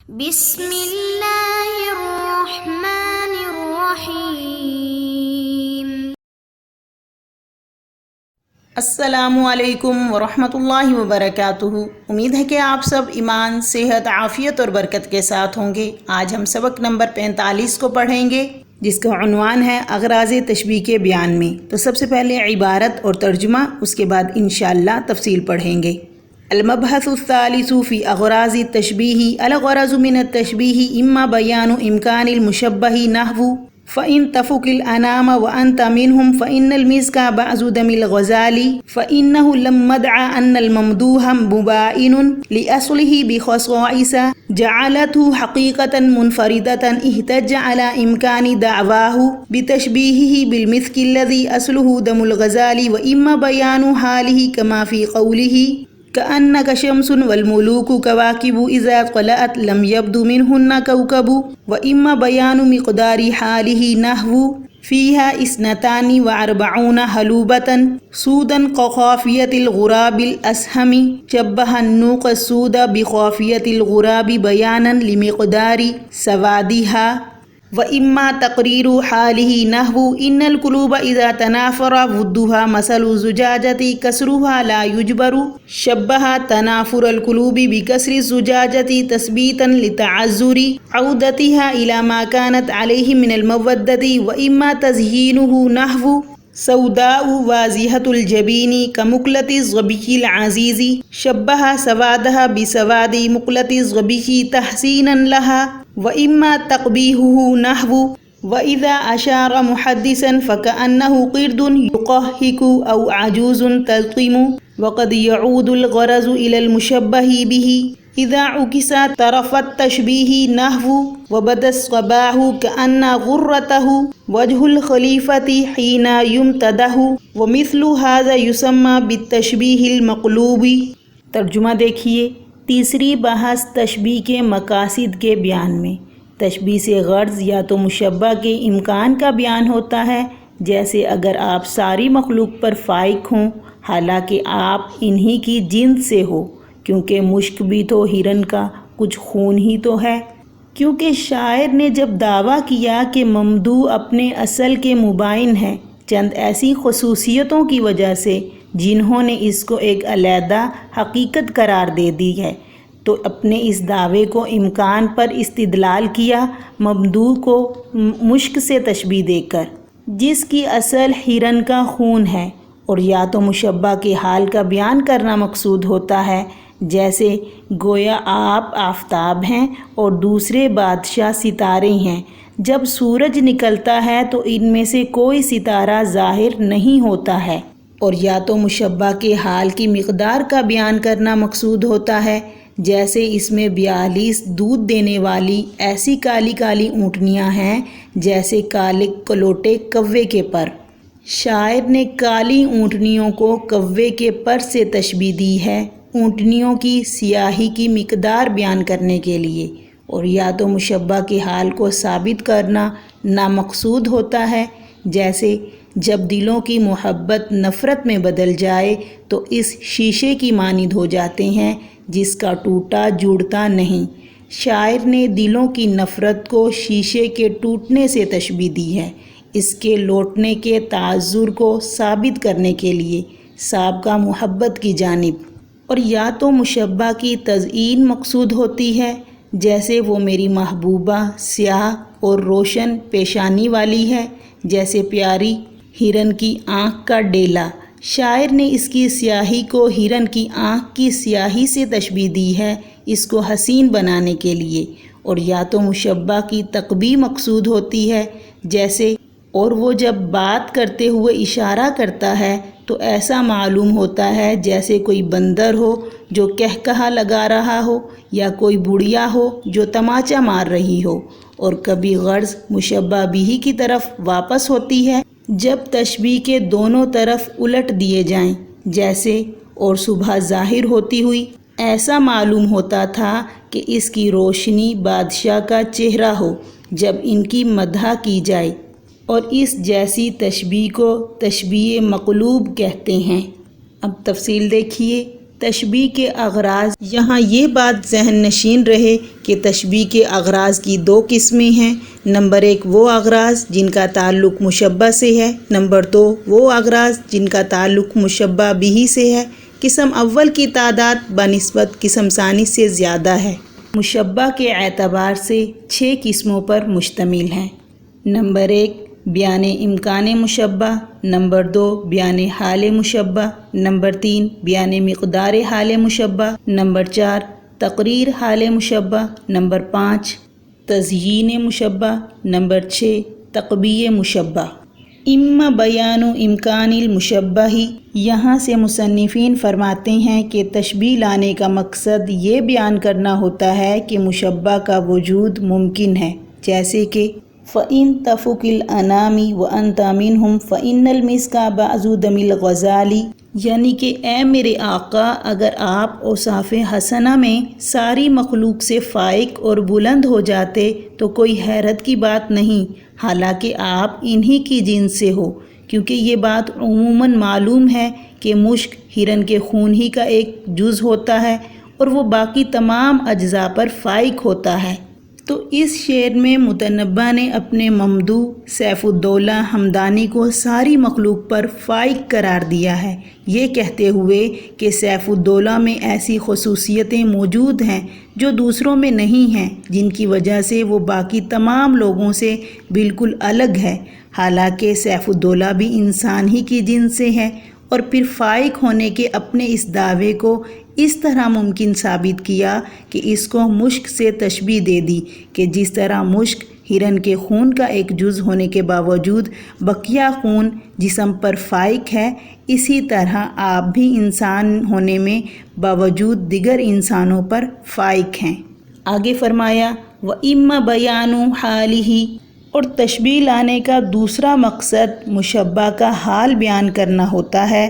بسم اللہ الرحمن الرحیم۔ السلام علیکم ورحمۃ اللہ وبرکاتہ۔ امید ہے کہ آپ سب ایمان، صحت، عافیت اور برکت کے ساتھ ہوں گے۔ آج ہم سبق نمبر 45 کو پڑھیں گے، جس کا عنوان ہے اغراض تشبیہ کے بیان میں۔ تو سب سے پہلے عبارت اور ترجمہ، اس کے بعد انشاءاللہ تفصیل پڑھیں گے۔ المبحث الثالث فی اغراض التشبیہ۔ الغرض من التشبیہ اما بیان امکان المشبہ نحو فإن تفك الأنام وأنت منهم فإن المسك بعض دم الغزال فإنه لما ادعى أن الممدوح مبائن لأصله بخصائص جعلته حقيقة منفردة احتج على إمكان دعواه بتشبيهه بالمسك الذي أصله دم الغزال وإما بيان حاله كما في قوله كأنك شمس والملوك كواكب إذا طلعت لم يبد منهن كوكب وإما بيان مقدار حاله نحو فيها 42 حلوبة سودا كخافية الغراب الأسهم شبه النوق السود بخافية الغراب بيانا لمقدار سوادها وإما تقرير حاله نحو إن القلوب إذا تنافر ضدها مثل الزجاجة كسرها لا يجبر شبه تنافر القلوب بكسر الزجاجة تثبيتا لتعذر عودتها إلى ما كانت عليه من المودة وإما تزيينه نحو سوداء واضحة الجبين كمقلة الظبي العزيز شبه سوادها بسواد مقلة الظبي تحسينا لها وإما تقبيحه نحو وإذا أشار محدثا فكأنه قرد يقهق أو عجوز تلطم وقد يعود الغرض إلى المشبه به إذا عكس طرف التشبيه نحو وبدا الصباح كأن غرته وجه الخليفة حين يمتده ومثل هذا يسمى بالتشبيه المقلوب۔ ترجمہ دیکھیے۔ تیسری بحث تشبیہ کے مقاصد کے بیان میں۔ تشبیہ سے غرض یا تو مشبہ کے امکان کا بیان ہوتا ہے، جیسے اگر آپ ساری مخلوق پر فائق ہوں حالانکہ آپ انہی کی جنس سے ہو، کیونکہ مشک بھی تو ہرن کا کچھ خون ہی تو ہے۔ کیونکہ شاعر نے جب دعویٰ کیا کہ ممدوح اپنے اصل کے مبائن ہے چند ایسی خصوصیتوں کی وجہ سے جنہوں نے اس کو ایک علیحدہ حقیقت قرار دے دی ہے، تو اپنے اس دعوے کو امکان پر استدلال کیا ممدوح کو مشک سے تشبیہ دے کر، جس کی اصل ہرن کا خون ہے، اور یا تو مشبہ کے حال کا بیان کرنا مقصود ہوتا ہے، جیسے گویا آپ آفتاب ہیں اور دوسرے بادشاہ ستارے ہیں، جب سورج نکلتا ہے تو ان میں سے کوئی ستارہ ظاہر نہیں ہوتا ہے، اور یا تو مشبہ کے حال کی مقدار کا بیان کرنا مقصود ہوتا ہے، جیسے اس میں 42 دودھ دینے والی ایسی کالی کالی اونٹنیاں ہیں جیسے کالے کلوٹے کوے کے پر۔ شاعر نے کالی اونٹنیوں کو کوے کے پر سے تشبیہ دی ہے اونٹنیوں کی سیاہی کی مقدار بیان کرنے کے لیے، اور یا تو مشبہ کے حال کو ثابت کرنا نامقصود ہوتا ہے، جیسے جب دلوں کی محبت نفرت میں بدل جائے تو اس شیشے کی مانند ہو جاتے ہیں جس کا ٹوٹا جڑتا نہیں۔ شاعر نے دلوں کی نفرت کو شیشے کے ٹوٹنے سے تشبیہ دی ہے، اس کے لوٹنے کے تعذر کو ثابت کرنے کے لیے سابقہ محبت کی جانب، اور یا تو مشبہ کی تزئین مقصود ہوتی ہے، جیسے وہ میری محبوبہ سیاہ اور روشن پیشانی والی ہے جیسے پیاری ہرن کی آنکھ کا ڈیلا۔ شاعر نے اس کی سیاہی کو ہرن کی آنکھ کی سیاہی سے تشبیہ دی ہے اس کو حسین بنانے کے لیے، اور یا تو مشبہ کی تقبیح مقصود ہوتی ہے، جیسے اور وہ جب بات کرتے ہوئے اشارہ کرتا ہے تو ایسا معلوم ہوتا ہے جیسے کوئی بندر ہو جو کہکہا لگا رہا ہو یا کوئی بڑھیا ہو جو تماچا مار رہی ہو، اور کبھی غرض مشبہ بھی کی طرف واپس ہوتی ہے جب تشبیہ کے دونوں طرف الٹ دیے جائیں، جیسے اور صبح ظاہر ہوتی ہوئی ایسا معلوم ہوتا تھا کہ اس کی روشنی بادشاہ کا چہرہ ہو جب ان کی مدح کی جائے، اور اس جیسی تشبیہ کو تشبیہ مقلوب کہتے ہیں۔ اب تفصیل دیکھیے۔ تشبیہ کے اغراض، یہاں یہ بات ذہن نشین رہے کہ تشبیہ کے اغراض کی دو قسمیں ہیں۔ نمبر 1 وہ اغراض جن کا تعلق مشبہ سے ہے، نمبر 2 وہ اغراض جن کا تعلق مشبہ بہ سے ہے۔ قسم اول کی تعداد بنسبت قسم ثانی سے زیادہ ہے۔ مشبہ کے اعتبار سے 6 قسموں پر مشتمل ہیں۔ نمبر 1 بیان امکان مشبہ، نمبر 2 بیان حال مشبہ، نمبر 3 بیان مقدار حال مشبہ، نمبر 4 تقریر حال مشبہ، نمبر 5 تزیین مشبہ، نمبر 6 تقبیح مشبہ۔ اما بیان امکان المشبہ، یہاں سے مصنفین فرماتے ہیں کہ تشبیہ لانے کا مقصد یہ بیان کرنا ہوتا ہے کہ مشبہ کا وجود ممکن ہے، جیسے کہ فَإِن تَفُكِ الْأَنَامِ وَأَنْتَ مِنْهُمْ فَإِنَّ الْمِسْكَ بَعْضُ دَمِ الْغَزَالِ، یعنی کہ اے میرے آقا، اگر آپ اوصاف حسنہ میں ساری مخلوق سے فائق اور بلند ہو جاتے تو کوئی حیرت کی بات نہیں، حالانکہ آپ انہی کی جنس سے ہو، کیونکہ یہ بات عموماً معلوم ہے کہ مشک ہرن کے خون ہی کا ایک جز ہوتا ہے اور وہ باقی تمام اجزاء پر فائق ہوتا ہے۔ تو اس شعر میں متنبع نے اپنے ممدوح سیف الدولہ ہمدانی کو ساری مخلوق پر فائق قرار دیا ہے، یہ کہتے ہوئے کہ سیف الدولہ میں ایسی خصوصیتیں موجود ہیں جو دوسروں میں نہیں ہیں، جن کی وجہ سے وہ باقی تمام لوگوں سے بالکل الگ ہے، حالانکہ سیف الدولہ بھی انسان ہی کی جنس سے ہے، اور پھر فائق ہونے کے اپنے اس دعوے کو اس طرح ممکن ثابت کیا کہ اس کو مشک سے تشبیہ دے دی کہ جس طرح مشک ہرن کے خون کا ایک جز ہونے کے باوجود بقیہ خون جسم پر فائق ہے، اسی طرح آپ بھی انسان ہونے میں باوجود دیگر انسانوں پر فائق ہیں۔ آگے فرمایا وَإِمَّا بَيَانُ حَالِهِ، اور تشبیہ لانے کا دوسرا مقصد مشبہ کا حال بیان کرنا ہوتا ہے،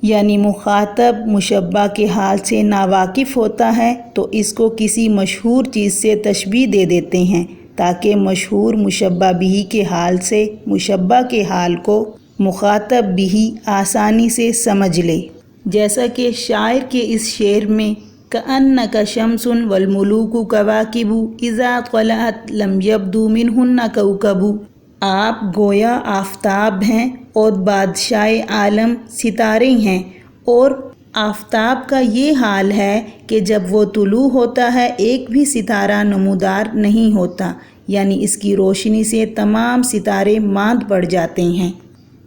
یعنی مخاطب مشبہ کے حال سے ناواقف ہوتا ہے تو اس کو کسی مشہور چیز سے تشبیہ دے دیتے ہیں تاکہ مشہور مشبہ بہ کے حال سے مشبہ کے حال کو مخاطب بہ آسانی سے سمجھ لے، جیسا کہ شاعر کے اس شعر میں كأنك شمس والملوك كواكب إذا طلعت لم يبدو منهن كوكب، آپ گویا آفتاب ہیں اور بادشاہ عالم ستارے ہیں، اور آفتاب کا یہ حال ہے کہ جب وہ طلوع ہوتا ہے ایک بھی ستارہ نمودار نہیں ہوتا، یعنی اس کی روشنی سے تمام ستارے ماند پڑ جاتے ہیں۔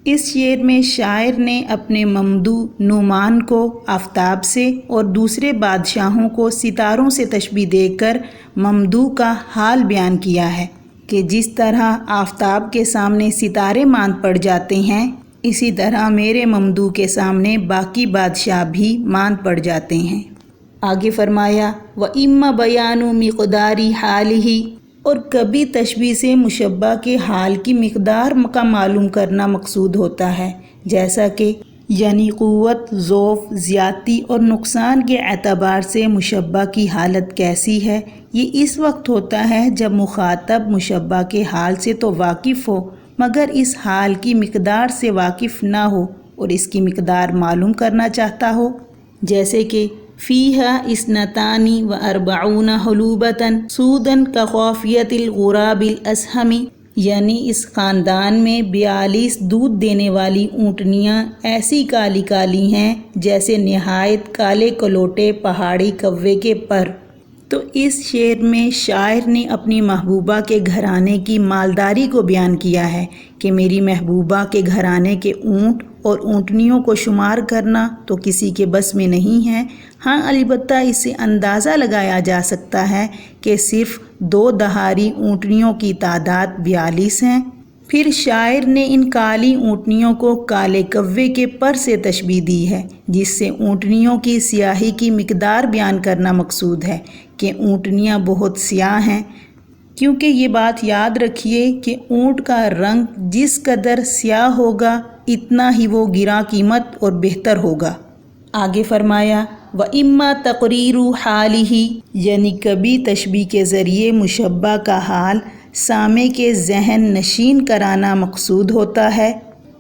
اس شعر میں شاعر نے اپنے ممدوح نعمان کو آفتاب سے اور دوسرے بادشاہوں کو ستاروں سے تشبیہ دے کر ممدوح کا حال بیان کیا ہے کہ جس طرح آفتاب کے سامنے ستارے ماند پڑ جاتے ہیں، اسی طرح میرے ممدوح کے سامنے باقی بادشاہ بھی ماند پڑ جاتے ہیں۔ آگے فرمایا وَإِمَّا بَيَانُ مِقْدَارِ حَالِهِ، اور کبھی تشبیہ سے مشبہ کے حال کی مقدار کا معلوم کرنا مقصود ہوتا ہے، جیسا کہ یعنی قوت، ضعف، زیادتی اور نقصان کے اعتبار سے مشبہ کی حالت کیسی ہے۔ یہ اس وقت ہوتا ہے جب مخاطب مشبہ کے حال سے تو واقف ہو مگر اس حال کی مقدار سے واقف نہ ہو اور اس کی مقدار معلوم کرنا چاہتا ہو، جیسے کہ فِيهَا اثْنَتَانِ وَأَرْبَعُونَ حُلُوبَةً سُودًا كَقَافِيَةِ الْغُرَابِ الْأَسْهَمِ، یعنی اس خاندان میں 42 دودھ دینے والی اونٹنیاں ایسی کالی کالی ہیں جیسے نہایت کالے کلوٹے پہاڑی کوے کے پر۔ تو اس شعر میں شاعر نے اپنی محبوبہ کے گھرانے کی مالداری کو بیان کیا ہے کہ میری محبوبہ کے گھرانے کے اونٹ اور اونٹنیوں کو شمار کرنا تو کسی کے بس میں نہیں ہے، ہاں البتہ اس سے اندازہ لگایا جا سکتا ہے کہ صرف 2 دہاڑی اونٹنیوں کی تعداد 42 ہیں۔ پھر شاعر نے ان کالی اونٹنیوں کو کالے کوے کے پر سے تشبیہ دی ہے، جس سے اونٹنیوں کی سیاہی کی مقدار بیان کرنا مقصود ہے کہ اونٹنیاں بہت سیاہ ہیں، کیونکہ یہ بات یاد رکھیے کہ اونٹ کا رنگ جس قدر سیاہ ہوگا اتنا ہی وہ گراں قیمت اور بہتر ہوگا۔ آگے فرمایا وَإِمَّا تَقْرِيرُ حَالِهِ، یعنی کبھی تشبیہ کے ذریعے مشبہ کا حال سامع کے ذہن نشین کرانا مقصود ہوتا ہے،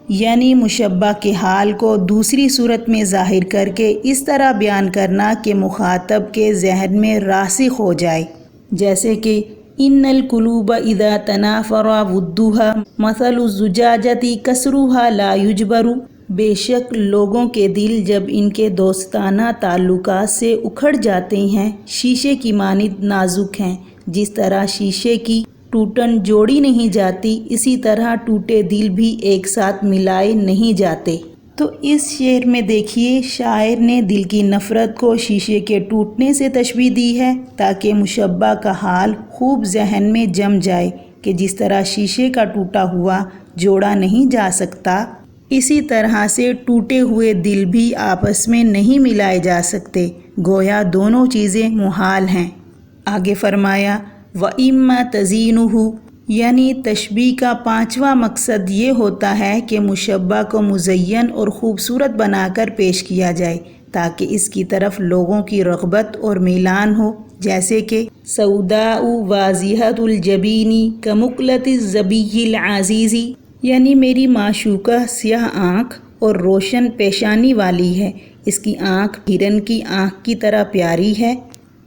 یعنی مشبہ کے حال کو دوسری صورت میں ظاہر کر کے اس طرح بیان کرنا کہ مخاطب کے ذہن میں راسخ ہو جائے، جیسے کہ ان القلوب اذا تنافر ودها مثل الزجاجة کسرها لا یجبر، بے شک لوگوں کے دل جب ان کے دوستانہ تعلقات سے اکھڑ جاتے ہیں شیشے کی مانند نازک ہیں، جس طرح شیشے کی ٹوٹن جوڑی نہیں جاتی اسی طرح ٹوٹے دل بھی ایک ساتھ ملائے نہیں جاتے۔ تو اس شعر میں دیکھیے شاعر نے دل کی نفرت کو شیشے کے ٹوٹنے سے تشبیہ دی ہے تاکہ مشبہ کا حال خوب ذہن میں جم جائے کہ جس طرح شیشے کا ٹوٹا ہوا جوڑا نہیں جا سکتا، اسی طرح سے ٹوٹے ہوئے دل بھی آپس میں نہیں ملائے جا سکتے، گویا دونوں چیزیں محال ہیں۔ آگے فرمایا وَإِمَّا تَزِينُهُ، یعنی تشبیہ کا پانچواں مقصد یہ ہوتا ہے کہ مشبہ کو مزین اور خوبصورت بنا کر پیش کیا جائے تاکہ اس کی طرف لوگوں کی رغبت اور میلان ہو، جیسے کہ سوداء واضحۃ الجبین کمقلۃ الظبی العزیز، یعنی میری معشوقہ سیاہ آنکھ اور روشن پیشانی والی ہے، اس کی آنکھ ہرن کی آنکھ کی طرح پیاری ہے۔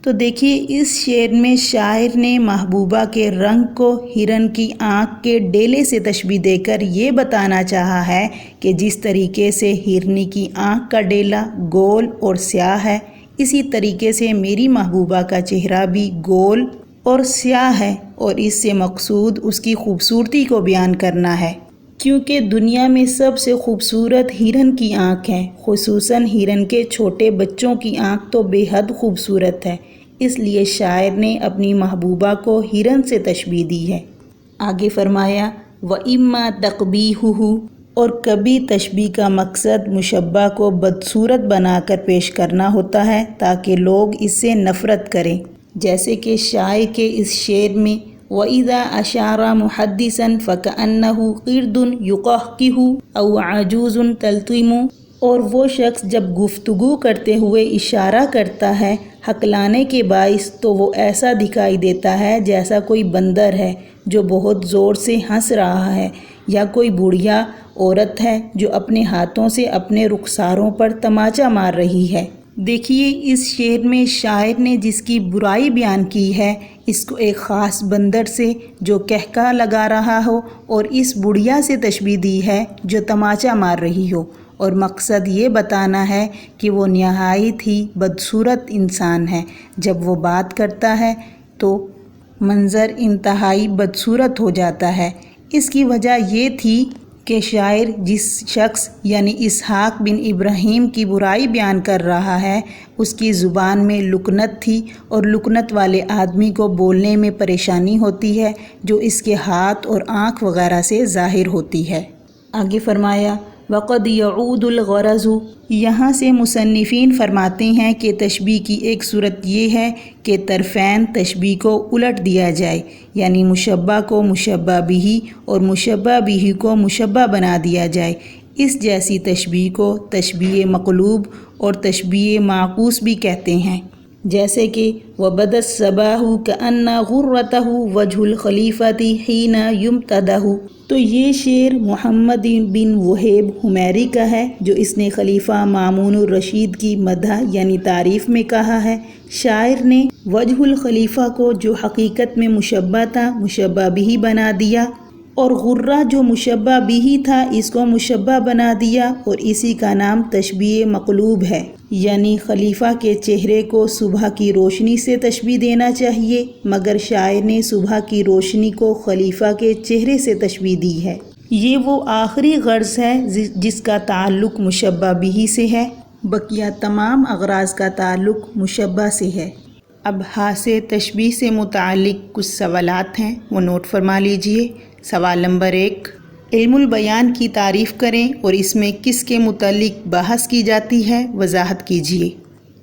تو دیکھیے اس شعر میں شاعر نے محبوبہ کے رنگ کو ہرن کی آنکھ کے ڈیلے سے تشبیہ دے کر یہ بتانا چاہا ہے کہ جس طریقے سے ہرنی کی آنکھ کا ڈیلا گول اور سیاہ ہے، اسی طریقے سے میری محبوبہ کا چہرہ بھی گول اور سیاہ ہے، اور اس سے مقصود اس کی خوبصورتی کو بیان کرنا ہے، کیونکہ دنیا میں سب سے خوبصورت ہرن کی آنکھ ہے، خصوصاً ہرن کے چھوٹے بچوں کی آنکھ تو بے حد خوبصورت ہے، اس لیے شاعر نے اپنی محبوبہ کو ہرن سے تشبیہ دی ہے۔ آگے فرمایا وَإِمَّا تَقْبِيحُهُ، اور کبھی تشبیہ کا مقصد مشبہ کو بدصورت بنا کر پیش کرنا ہوتا ہے تاکہ لوگ اس سے نفرت کریں، جیسے کہ شاعر کے اس شعر میں وَإِذَا أَشَارَ مُحَدِّثًا فَكَأَنَّهُ قِرْدٌ يُقَهْقِهُ أَوْ عَجُوزٌ تَلْطِمُ، اور وہ شخص جب گفتگو کرتے ہوئے اشارہ کرتا ہے ہکلانے کے باعث تو وہ ایسا دکھائی دیتا ہے جیسا کوئی بندر ہے جو بہت زور سے ہنس رہا ہے، یا کوئی بوڑھیا عورت ہے جو اپنے ہاتھوں سے اپنے رخساروں پر تماچا مار رہی ہے۔ دیکھیے اس شعر میں شاعر نے جس کی برائی بیان کی ہے اس کو ایک خاص بندر سے جو کہکہ لگا رہا ہو اور اس بڑھیا سے تشبیہ دی ہے جو تماچا مار رہی ہو، اور مقصد یہ بتانا ہے کہ وہ نہایت ہی بدصورت انسان ہے، جب وہ بات کرتا ہے تو منظر انتہائی بدصورت ہو جاتا ہے۔ اس کی وجہ یہ تھی کہ شاعر جس شخص یعنی اسحاق بن ابراہیم کی برائی بیان کر رہا ہے اس کی زبان میں لکنت تھی، اور لکنت والے آدمی کو بولنے میں پریشانی ہوتی ہے جو اس کے ہاتھ اور آنکھ وغیرہ سے ظاہر ہوتی ہے۔ آگے فرمایا وَقَدْ يَعُودُ الْغَرَضُ، یہاں سے مصنفین فرماتے ہیں کہ تشبیہ کی ایک صورت یہ ہے کہ طرفین تشبیہ کو الٹ دیا جائے، یعنی مشبہ کو مشبہ بہ اور مشبہ بہ کو مشبہ بنا دیا جائے۔ اس جیسی تشبیہ کو تشبیہ مقلوب اور تشبیہ معکوس بھی کہتے ہیں، جیسے کہ وَبَدَ الصَّبَاحُ كَأَنَّ غُرَّتَهُ وَجْهُ الْخَلِيفَةِ حِينَ يُمْتَدَحُ۔ تو یہ شعر محمد بن وہیب حمیری کا ہے جو اس نے خلیفہ مامون الرشید کی مدح یعنی تعریف میں کہا ہے۔ شاعر نے وجہ الخلیفہ کو جو حقیقت میں مشبہ تھا مشبہ بہ بنا دیا، اور غرہ جو مشبہ بہ تھا اس کو مشبہ بنا دیا، اور اسی کا نام تشبیہ مقلوب ہے، یعنی خلیفہ کے چہرے کو صبح کی روشنی سے تشبیہ دینا چاہیے، مگر شاعر نے صبح کی روشنی کو خلیفہ کے چہرے سے تشبیہ دی ہے۔ یہ وہ آخری غرض ہے جس کا تعلق مشبہ بہ سے ہے، بقیہ تمام اغراض کا تعلق مشبہ سے ہے۔ اب ہاں سے تشبیہ سے متعلق کچھ سوالات ہیں، وہ نوٹ فرما لیجئے۔ سوال نمبر 1، علم البیان کی تعریف کریں اور اس میں کس کے متعلق بحث کی جاتی ہے وضاحت کیجیے۔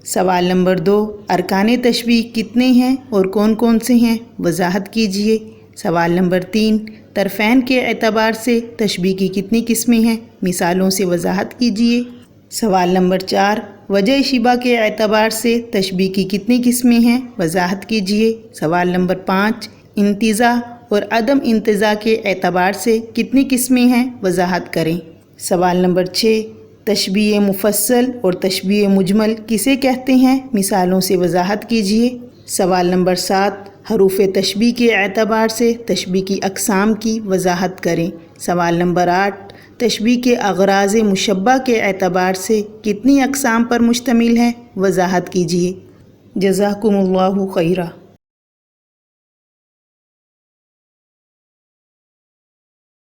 سوال نمبر 2، ارکان تشبیہ کتنے ہیں اور کون کون سے ہیں وضاحت کیجیے۔ سوال نمبر 3، طرفین کے اعتبار سے تشبیہ کی کتنی قسمیں ہیں مثالوں سے وضاحت کیجیے۔ سوال نمبر 4، وجہ شبہ کے اعتبار سے تشبیہ کی کتنی قسمیں ہیں وضاحت کیجیے۔ سوال نمبر 5، انتزاع اور عدم انتزاع کے اعتبار سے کتنی قسمیں ہیں وضاحت کریں۔ سوال نمبر 6، تشبیہ مفصل اور تشبیہ مجمل کسے کہتے ہیں؟ مثالوں سے وضاحت کیجیے۔ سوال نمبر 7، حروف تشبیہ کے اعتبار سے تشبیہ کی اقسام کی وضاحت کریں۔ سوال نمبر 8، تشبیہ کے اغراض مشبہ کے اعتبار سے کتنی اقسام پر مشتمل ہیں؟ وضاحت کیجیے۔ جزاکم اللہ خیرہ۔